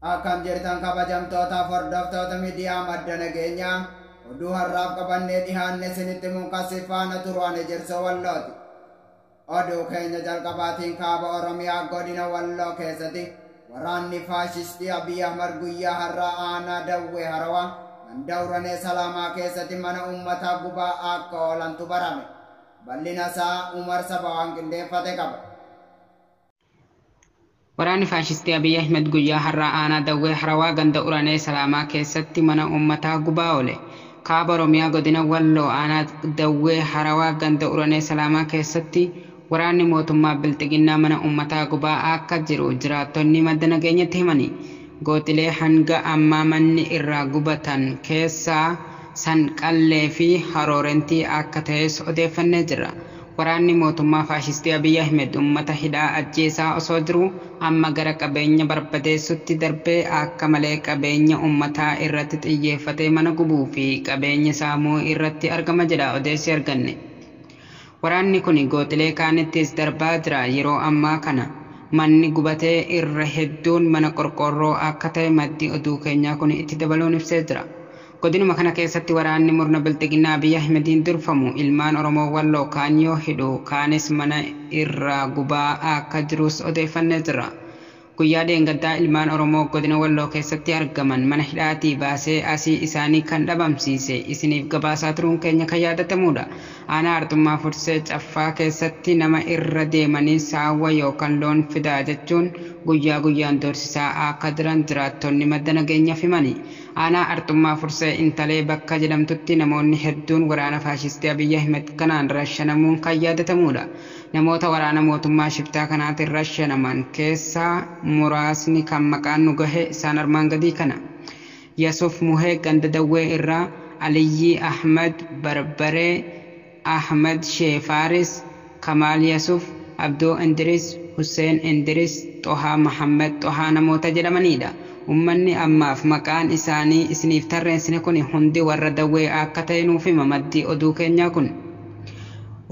Akkam jirtan kabajamtoota hordoftoota miidiyaa madda nageenyaa oduu har'aaf qabannee dhihaanne isinitti munkasifaana turuun ejersa wallooti. Oduu keenya jalqabaatiin kaaba Oromiyaa godina Walloo keessatti waraanni faashistii Abiy Ahmad guyyaa har'aa aanaa Dawwee Harawaa Mandawranee Salaamaa keessatti mana uummataa gubaa akka oolantu barame. Bal'ina isaa Umar Sabawaan qindeeffate qaba. Waraanni faashistii Abiy Ahmad guyyaa har'aa aanaa Dawwee Harawaa Mandawranee Salaamaa keessatti mana uummataa gubaa oole. Kaaba Oromiyaa godina Walloo aanaa Dawwee Harawaa Mandawranee Salaamaa keessatti waraanni mootummaa bilxiginnaa mana uummataa gubaa akka jiru jiraattonni madda nageenyatti himani. Gootilee hanga ammaa manni irraa gubatan keessaa sanqallee fi haroorentii akka ta'es odeeffannee jira. Waraanni mootummaa faashistii Abiy Ahmed uummata hidhaa ajjeesaa osoo jiru amma gara qabeenya barbadeessutti darbee akka malee qabeenya uummataa irratti xiyyeeffatee mana gubuu fi qabeenya saamuu irratti argama jedha odeessi arganne. Waraanni kun gootilee kaanittis darbaa jira. Yeroo ammaa kana manni gubatee irra hedduun mana qorqorroo akka ta'e maddi oduu keenyaa kun itti dabaluun ibsee jira. Godinuma kana keessatti waraanni murna bilxiginnaa Abiy Ahmediin durfamu ilmaan Oromoo Walloo kaan yoo hidhu kaanis mana irraa gubaa akka jirus odeeffannee jira. Guyyaa dheengaddaa ilmaan Oromoo godina Walloo keessatti argaman mana hidhaatii baasee asii isaanii kan dhabamsiise isiniif gabaasaa turuun keenya kan yaadatamudha. Aanaa Artummaa Fursee Caffaa keessatti nama irra deemanii saawwa yookaan loon fidaa jechuun guyyaa guyyaan doorsisaa akka jiran jiraattonni madda nageenyaaf himani. Aanaa Artummaa Fursee Intalee bakka jedhamtutti namoonni hedduun waraana faashistii Abiy Ahmed kanaan rashanamuun kan yaadatamudha. Namoota waraana mootummaa shiftaa kanaatiin rashanaman keessaa muraasni kan maqaan nu gahe isaan armaan gadii kana. Yasuf Muhee Ganda Dawwee irraa, Aliyyi Ahmad Barbaree, Ahmad Sheefaris, Kamaal Yasuf, Abduu Indiris, Hussein Indiris, Xohaa Muhammad Xohaa namoota jedhamanidha. Uummanni ammaaf maqaan isaanii isiniif tarreessine kun hundi warra Dawwee akka ta'e nuuf hima maddi oduu keenyaa kun.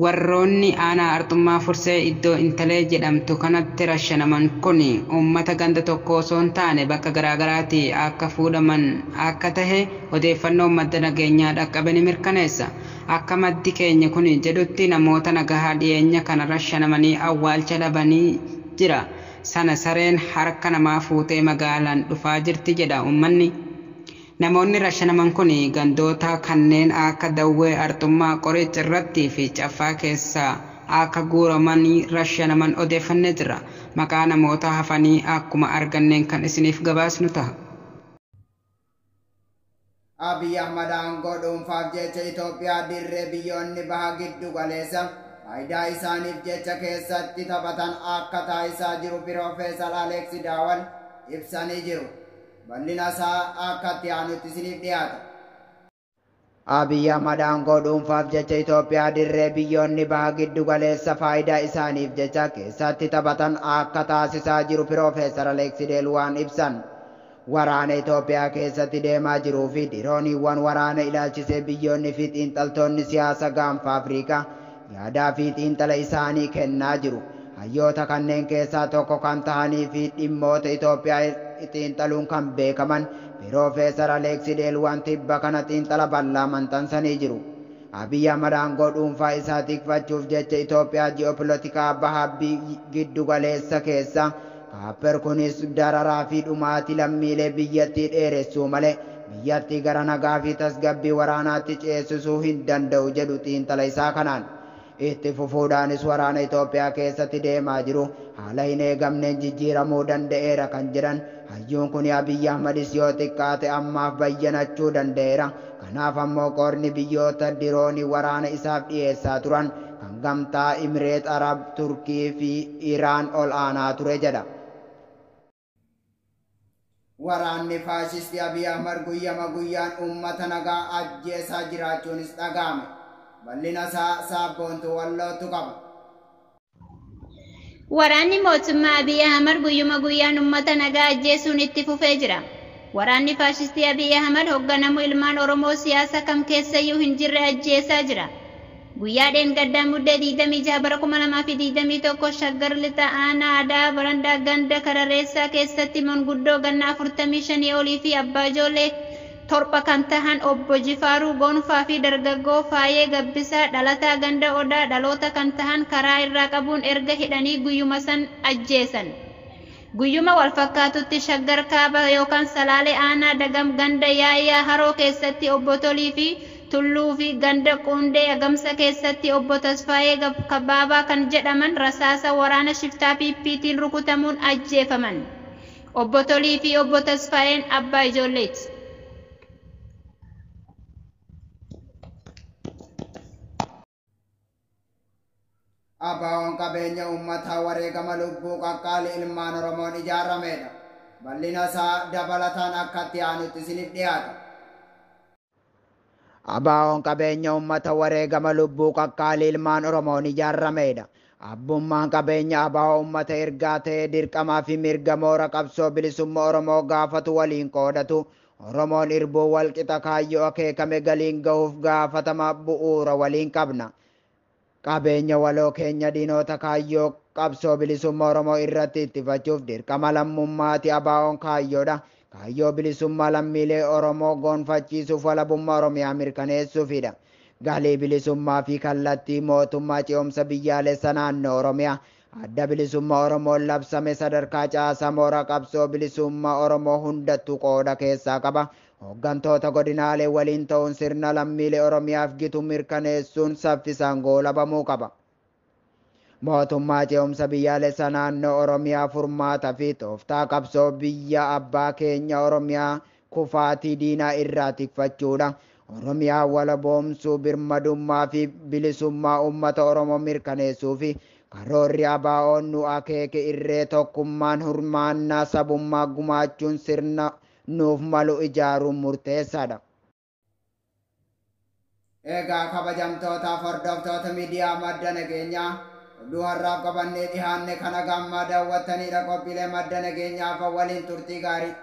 Warroonni aanaa Artummaa Fursee iddoo Intalee jedhamtu kanatti rashanaman kun uummata ganda tokko osoo hin taane bakka garaagaraatti akka fuudhaman akka tahe odeeffannoo madda nageenyaa dhaqqabe ni mirkaneessa. Akka maddi keenya kun jedhutti namoota nagahaa dhiyeenya kana rashanamanii awwaalcha dhabanii jira. Sana sareen harka namaa fuutee magaalaan dhufaa jirti jedha uummanni. Namoonni rashanaman kun gandoota kanneen akka Dawwee Artummaa Qoricha irratti fi Caffaa keessaa akka guuramanii rashanaman odeeffannee jira. Maqaa namoota hafanii akkuma arganneen kan isiniif gabaasnu ta'a. Abiy Ahmad aangoo dhuunfaaf jecha Itoophiyaa dirree biyyoonni baha giddu galeessa faayidaa isaaniif jecha keessatti taphatan akka taasisaa jiru Piroofeesar Aleeksi Daawal ibsanii jiru. Bal'ina isaa akka itti aanutti isiniif dhiyaata. Abiy Ahmad aangoo dhuunfaaf jecha Itoophiyaa dirree biyyoonni baha giddu galeessa faayidaa isaaniif jecha keessatti taphatan akka taasisaa jiru Piroofeesar Aleeksi Daawal ibsan. Waraana Itoophiyaa keessatti deemaa jiruu fi dirooniiwwan waraana ilaalchisee biyyoonni fi xiinxaltoonni siyaasa gaanfa Afrikaa yaadaa fi xiinxala isaanii kennaa jiru. Hayyoota kanneen keessaa tokko kan tahanii fi dhimmoota Itoophiyaa xiinxaluun kan beekaman Piroofeesar Aleeksi Daawal tibba kana xiinxala bal'aa maxxansanii jiru. Abiy Ahmad aangoo dhuunfaa isaa tikfachuuf jecha Itoophiyaa ji'opolitikaa baha giddu galeessa keessa kaapper kunis dararaa fi dhumaatii lammiilee biyyattii dheeressuu malee biyyattii gara nagaa fi tasgabbii waraanaatti ceesisuu hin danda'u jedhu xiinxala isaa kanaan. Itti fufuudhaanis waraana Itoophiyaa keessatti deemaa jiru haala hin eegamneen jijjiiramuu danda'eera kan jedhan hayyuun kun Abiy Ahmadis yoo xiqqaate ammaaf bayyanachuu danda'eera. Kanaaf ammoo qorni biyyoota diroonii waraana isaaf dhiyeessaa turan kan gamtaa Imireet Arab, Turkii fi Iraan ol aanaa ture jedha. Waraanni faashistii Abiy Ahmad guyyama guyyaan uummata nagaa ajjeesaa jiraachuunis dhaga'ame. Bal'ina isaa saabboontu Wallootu qaba. Waraanni mootummaa Abiy Ahmad guyyuma guyyaan uummata nagaa ajjeesuun itti fufee jira. Waraanni faashistii Abiy Ahmad hoogganamu ilmaan Oromoo siyaasa kam keessayyuu hin jirre ajjeesaa jira. Guyyaadheen gaddaa muddee 26 bara 2021 shaggar lixa aanaa aadaa barandaa ganda Karareessaa keessatti manguddoo ganna 45 olii fi abbaa ijoollee torba kan tahan obbo Jifaaruu Gonfaa fi dargaggoo Faayee Gabbisaa dhalataa ganda Odaa dhaloota kan tahan karaa irraa qabuun erga hidhanii guyyuma san ajjeesan. Guyyuma wal fakkaatutti shaggar kaaba yookaan salaalee aanaa dagam ganda Yaayyaa Haroo keessatti obbo Tolii fi Tulluu fi ganda Qundee Agamsa keessatti obbo Tasfaayee Kabaabaa kan jedhaman rasaasa waraana shiftaa PPT'n rukutamuun ajjeefaman. Obbo Tolii fi obbo Tasfaayeen abbaa ijoolleeti. Abaa'oon qabeenya uummataa wareegama lubbuu qaqqaalii ilmaan Oromoon ijaarameedha. Bal'ina isaa dabalataan akkatti aanutti isiniif dhiyaata. Abaa'oon qabeenya uummata wareegama lubbuu qaqqaalii ilmaan Oromoon ijaarameedha. Abbummaan qabeenya abaa'oo uummata ergaa ta'ee dirqamaa fi mirga moora qabsoo bilisummaa Oromoo gaafatu waliin qoodatu. Oromoon irbuu walqixa kaayyoo akeekame galiin gahuuf gaafatama bu'uura waliin qabna. Qabeenya waloo keenya diinota kaayyoo qabsoo bilisummaa Oromoo irratti ittifachuuf dirqama lammummaati abaa'oon kaayyoodha. Kaayyoo bilisummaa lammiilee Oromoo goonfachiisuuf walabummaa Oromiyaa mirkaneessuufidha. Galii bilisummaa fi kallattii mootummaa ce'umsa biyyaalessa naannoo Oromiyaa adda bilisummaa Oromoon labsame sadarkaa caasaa moora qabsoo bilisummaa Oromoo hundattuu qooda keessaa qaba. Hooggantoota godinaalee waliin ta'uun sirna lammiilee Oromiyaaf gitu mirkaneessuun saffisaan goolabamuu qaba. Mootummaa ce'umsa biyyaalessa naannoo Oromiyaa furmaata fi tooftaa qabsoo biyya abbaa keenya Oromiyaa kufaatii diinaa irraa tikfachuudha. Oromiyaa walaboomsuu birmadummaa fi bilisummaa uummata Oromoo mirkaneessuu fi karoorri abaa'oon nu akeeke irree tokkummaan hirmaannaa sabummaa gumaachuun sirna nuuf malu ijaaruun murteessaadha. Egaa kabajamtootaaf hordoftoota miidiyaa madda nageenyaa oduu har'aaf qabannee dhihaanne kana gammaa daawwattaniidha. Qophiilee madda nageenyaaf waliin turtii gaarii.